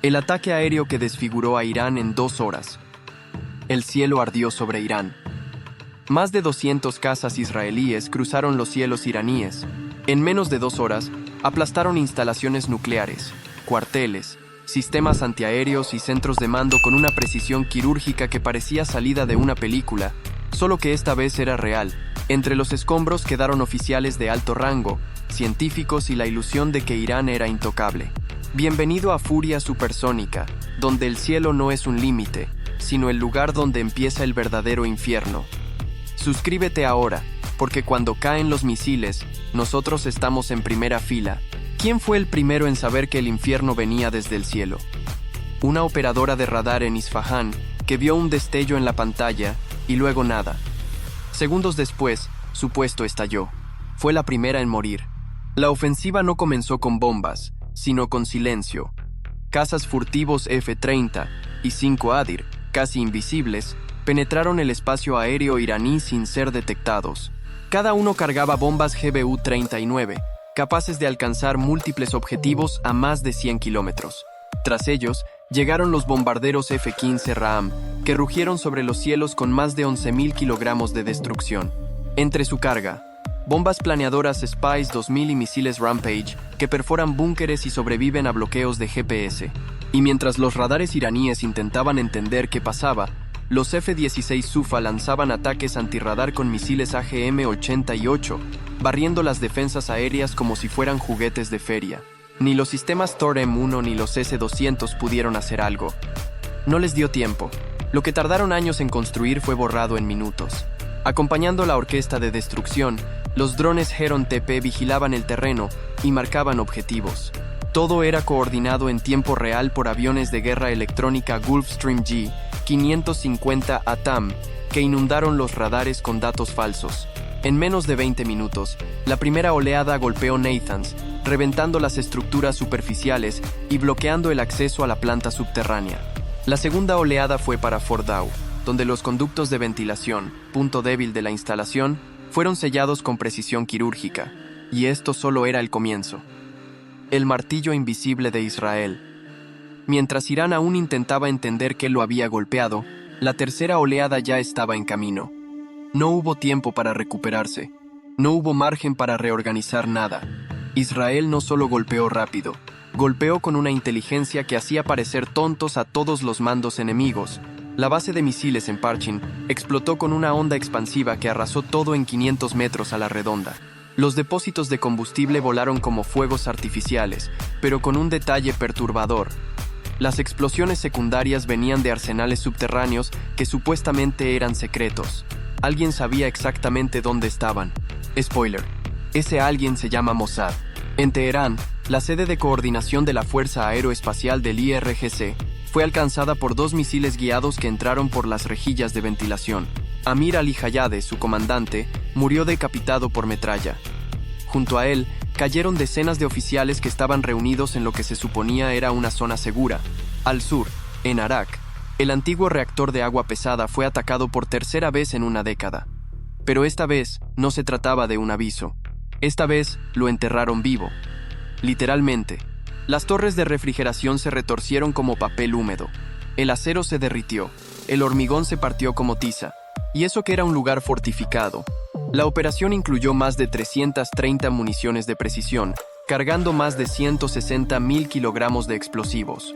El ataque aéreo que desfiguró a Irán en 2 horas. El cielo ardió sobre Irán. Más de 200 cazas israelíes cruzaron los cielos iraníes. En menos de 2 horas, aplastaron instalaciones nucleares, cuarteles, sistemas antiaéreos y centros de mando con una precisión quirúrgica que parecía salida de una película, solo que esta vez era real. Entre los escombros quedaron oficiales de alto rango, científicos y la ilusión de que Irán era intocable. Bienvenido a Furia Supersónica, donde el cielo no es un límite, sino el lugar donde empieza el verdadero infierno. Suscríbete ahora, porque cuando caen los misiles, nosotros estamos en primera fila. ¿Quién fue el primero en saber que el infierno venía desde el cielo? Una operadora de radar en Isfahán, que vio un destello en la pantalla, y luego nada. Segundos después, su puesto estalló. Fue la primera en morir. La ofensiva no comenzó con bombas, sino con silencio. Cazas furtivos F-30 y 5 Adir, casi invisibles, penetraron el espacio aéreo iraní sin ser detectados. Cada uno cargaba bombas GBU-39, capaces de alcanzar múltiples objetivos a más de 100 kilómetros. Tras ellos, llegaron los bombarderos F-15 Ram, que rugieron sobre los cielos con más de 11.000 kilogramos de destrucción. Entre su carga, bombas planeadoras Spice 2000 y misiles Rampage, que perforan búnkeres y sobreviven a bloqueos de GPS. Y mientras los radares iraníes intentaban entender qué pasaba, los F-16 Sufa lanzaban ataques antirradar con misiles AGM-88, barriendo las defensas aéreas como si fueran juguetes de feria. Ni los sistemas Tor-M1 ni los S-200 pudieron hacer algo. No les dio tiempo. Lo que tardaron años en construir fue borrado en minutos. Acompañando la orquesta de destrucción, los drones Heron TP vigilaban el terreno y marcaban objetivos. Todo era coordinado en tiempo real por aviones de guerra electrónica Gulfstream G 550 ATAM, que inundaron los radares con datos falsos. En menos de 20 minutos, la primera oleada golpeó Nathans, reventando las estructuras superficiales y bloqueando el acceso a la planta subterránea. La segunda oleada fue para Fordow, donde los conductos de ventilación, punto débil de la instalación, fueron sellados con precisión quirúrgica, y esto solo era el comienzo. El martillo invisible de Israel. Mientras Irán aún intentaba entender qué lo había golpeado, la tercera oleada ya estaba en camino. No hubo tiempo para recuperarse. No hubo margen para reorganizar nada. Israel no solo golpeó rápido, golpeó con una inteligencia que hacía parecer tontos a todos los mandos enemigos. La base de misiles en Parchin explotó con una onda expansiva que arrasó todo en 500 metros a la redonda. Los depósitos de combustible volaron como fuegos artificiales, pero con un detalle perturbador. Las explosiones secundarias venían de arsenales subterráneos que supuestamente eran secretos. Alguien sabía exactamente dónde estaban. Spoiler: ese alguien se llama Mossad. En Teherán, la sede de coordinación de la Fuerza Aeroespacial del IRGC fue alcanzada por 2 misiles guiados que entraron por las rejillas de ventilación. Amir Ali Hayade, su comandante, murió decapitado por metralla. Junto a él, cayeron decenas de oficiales que estaban reunidos en lo que se suponía era una zona segura. Al sur, en Arak, el antiguo reactor de agua pesada fue atacado por tercera vez en una década. Pero esta vez no se trataba de un aviso. Esta vez lo enterraron vivo. Literalmente. Las torres de refrigeración se retorcieron como papel húmedo. El acero se derritió. El hormigón se partió como tiza. Y eso que era un lugar fortificado. La operación incluyó más de 330 municiones de precisión, cargando más de 160.000 kilogramos de explosivos.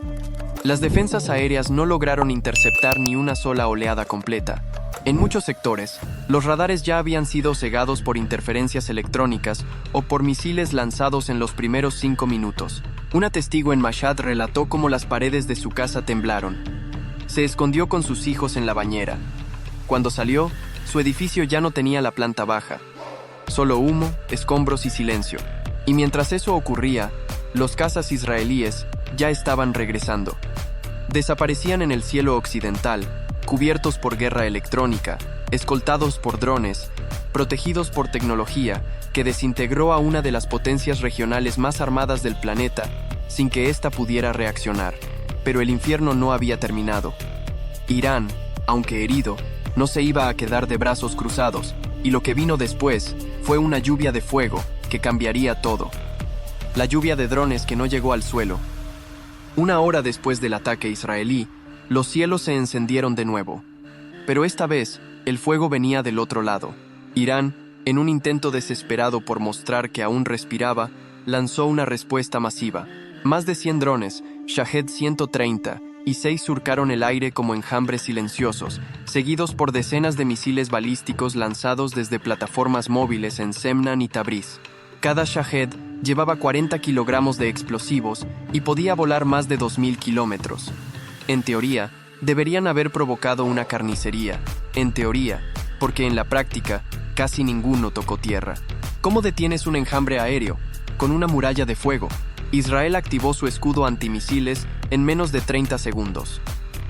Las defensas aéreas no lograron interceptar ni una sola oleada completa. En muchos sectores, los radares ya habían sido cegados por interferencias electrónicas o por misiles lanzados en los primeros 5 minutos. Una testigo en Mashhad relató cómo las paredes de su casa temblaron. Se escondió con sus hijos en la bañera. Cuando salió, su edificio ya no tenía la planta baja. Solo humo, escombros y silencio. Y mientras eso ocurría, los cazas israelíes ya estaban regresando. Desaparecían en el cielo occidental, cubiertos por guerra electrónica, escoltados por drones, protegidos por tecnología que desintegró a una de las potencias regionales más armadas del planeta sin que ésta pudiera reaccionar. Pero el infierno no había terminado. Irán, aunque herido, no se iba a quedar de brazos cruzados, y lo que vino después fue una lluvia de fuego que cambiaría todo. La lluvia de drones que no llegó al suelo. Una hora después del ataque israelí, los cielos se encendieron de nuevo. Pero esta vez, el fuego venía del otro lado. Irán, en un intento desesperado por mostrar que aún respiraba, lanzó una respuesta masiva. Más de 100 drones, Shahed 130, y 6 surcaron el aire como enjambres silenciosos, seguidos por decenas de misiles balísticos lanzados desde plataformas móviles en Semnan y Tabriz. Cada Shahed llevaba 40 kilogramos de explosivos y podía volar más de 2.000 kilómetros. En teoría, deberían haber provocado una carnicería. En teoría, porque en la práctica, casi ninguno tocó tierra. ¿Cómo detienes un enjambre aéreo? Con una muralla de fuego. Israel activó su escudo antimisiles en menos de 30 segundos.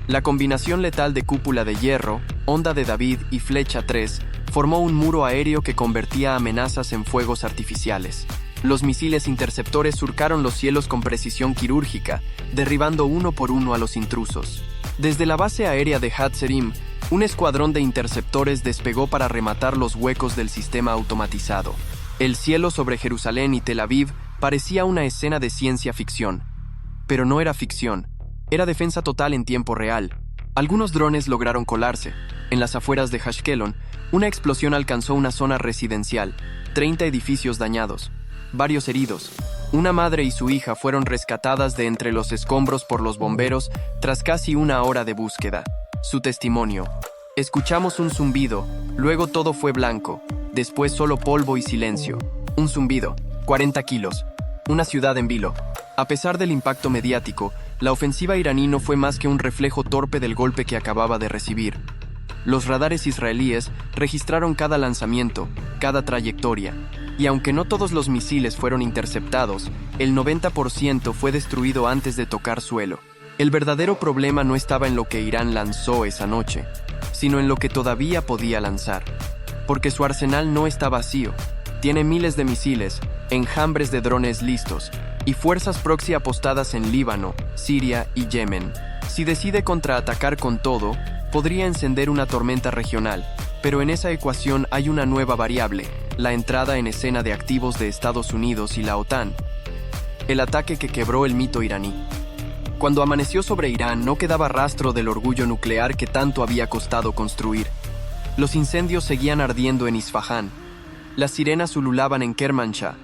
La combinación letal de cúpula de hierro, onda de David y flecha 3 formó un muro aéreo que convertía amenazas en fuegos artificiales. Los misiles interceptores surcaron los cielos con precisión quirúrgica, derribando uno por uno a los intrusos. Desde la base aérea de Hatzerim, un escuadrón de interceptores despegó para rematar los huecos del sistema automatizado. El cielo sobre Jerusalén y Tel Aviv parecía una escena de ciencia ficción. Pero no era ficción, era defensa total en tiempo real. Algunos drones lograron colarse. En las afueras de Ashkelon, una explosión alcanzó una zona residencial, 30 edificios dañados, varios heridos. Una madre y su hija fueron rescatadas de entre los escombros por los bomberos tras casi una hora de búsqueda. Su testimonio: escuchamos un zumbido, luego todo fue blanco, después solo polvo y silencio. Un zumbido, 40 kilos, una ciudad en vilo. A pesar del impacto mediático, la ofensiva iraní no fue más que un reflejo torpe del golpe que acababa de recibir. Los radares israelíes registraron cada lanzamiento, cada trayectoria, y aunque no todos los misiles fueron interceptados, el 90% fue destruido antes de tocar suelo. El verdadero problema no estaba en lo que Irán lanzó esa noche, sino en lo que todavía podía lanzar. Porque su arsenal no está vacío. Tiene miles de misiles, enjambres de drones listos, y fuerzas proxy apostadas en Líbano, Siria y Yemen. Si decide contraatacar con todo, podría encender una tormenta regional, pero en esa ecuación hay una nueva variable, la entrada en escena de activos de Estados Unidos y la OTAN. El ataque que quebró el mito iraní. Cuando amaneció sobre Irán, no quedaba rastro del orgullo nuclear que tanto había costado construir. Los incendios seguían ardiendo en Isfahán. Las sirenas ululaban en Kermanshah.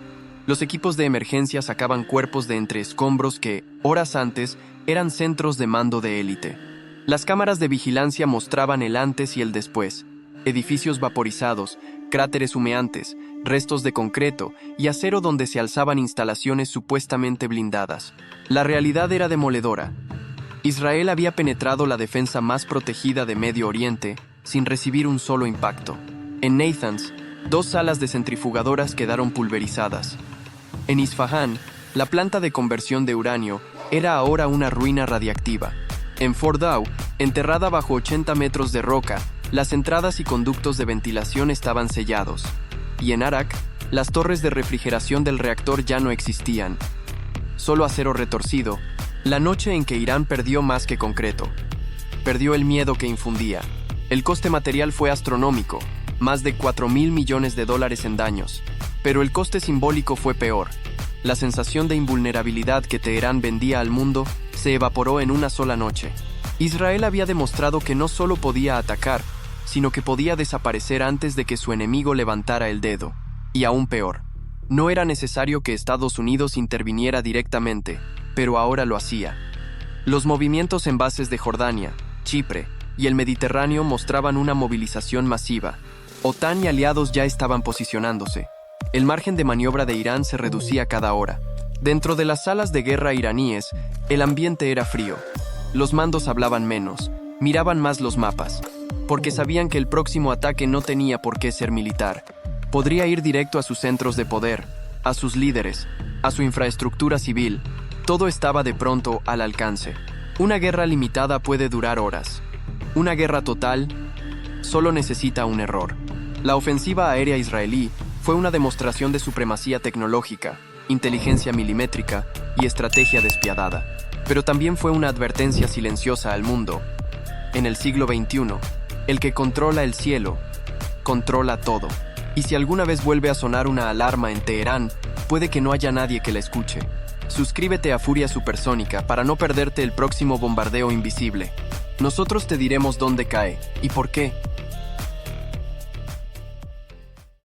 Los equipos de emergencia sacaban cuerpos de entre escombros que, horas antes, eran centros de mando de élite. Las cámaras de vigilancia mostraban el antes y el después. Edificios vaporizados, cráteres humeantes, restos de concreto y acero donde se alzaban instalaciones supuestamente blindadas. La realidad era demoledora. Israel había penetrado la defensa más protegida de Medio Oriente sin recibir un solo impacto. En Nathans, 2 salas de centrifugadoras quedaron pulverizadas. En Isfahán, la planta de conversión de uranio era ahora una ruina radiactiva. En Fordow, enterrada bajo 80 metros de roca, las entradas y conductos de ventilación estaban sellados. Y en Arak, las torres de refrigeración del reactor ya no existían. Solo acero retorcido, la noche en que Irán perdió más que concreto. Perdió el miedo que infundía. El coste material fue astronómico, más de $4.000 millones en daños. Pero el coste simbólico fue peor. La sensación de invulnerabilidad que Teherán vendía al mundo se evaporó en una sola noche. Israel había demostrado que no solo podía atacar, sino que podía desaparecer antes de que su enemigo levantara el dedo. Y aún peor, no era necesario que Estados Unidos interviniera directamente, pero ahora lo hacía. Los movimientos en bases de Jordania, Chipre y el Mediterráneo mostraban una movilización masiva. OTAN y aliados ya estaban posicionándose. El margen de maniobra de Irán se reducía cada hora. Dentro de las salas de guerra iraníes, el ambiente era frío. Los mandos hablaban menos, miraban más los mapas, porque sabían que el próximo ataque no tenía por qué ser militar. Podría ir directo a sus centros de poder, a sus líderes, a su infraestructura civil. Todo estaba de pronto al alcance. Una guerra limitada puede durar horas. Una guerra total solo necesita un error. La ofensiva aérea israelí fue una demostración de supremacía tecnológica, inteligencia milimétrica y estrategia despiadada. Pero también fue una advertencia silenciosa al mundo. En el siglo XXI, el que controla el cielo, controla todo. Y si alguna vez vuelve a sonar una alarma en Teherán, puede que no haya nadie que la escuche. Suscríbete a Furia Supersónica para no perderte el próximo bombardeo invisible. Nosotros te diremos dónde cae y por qué.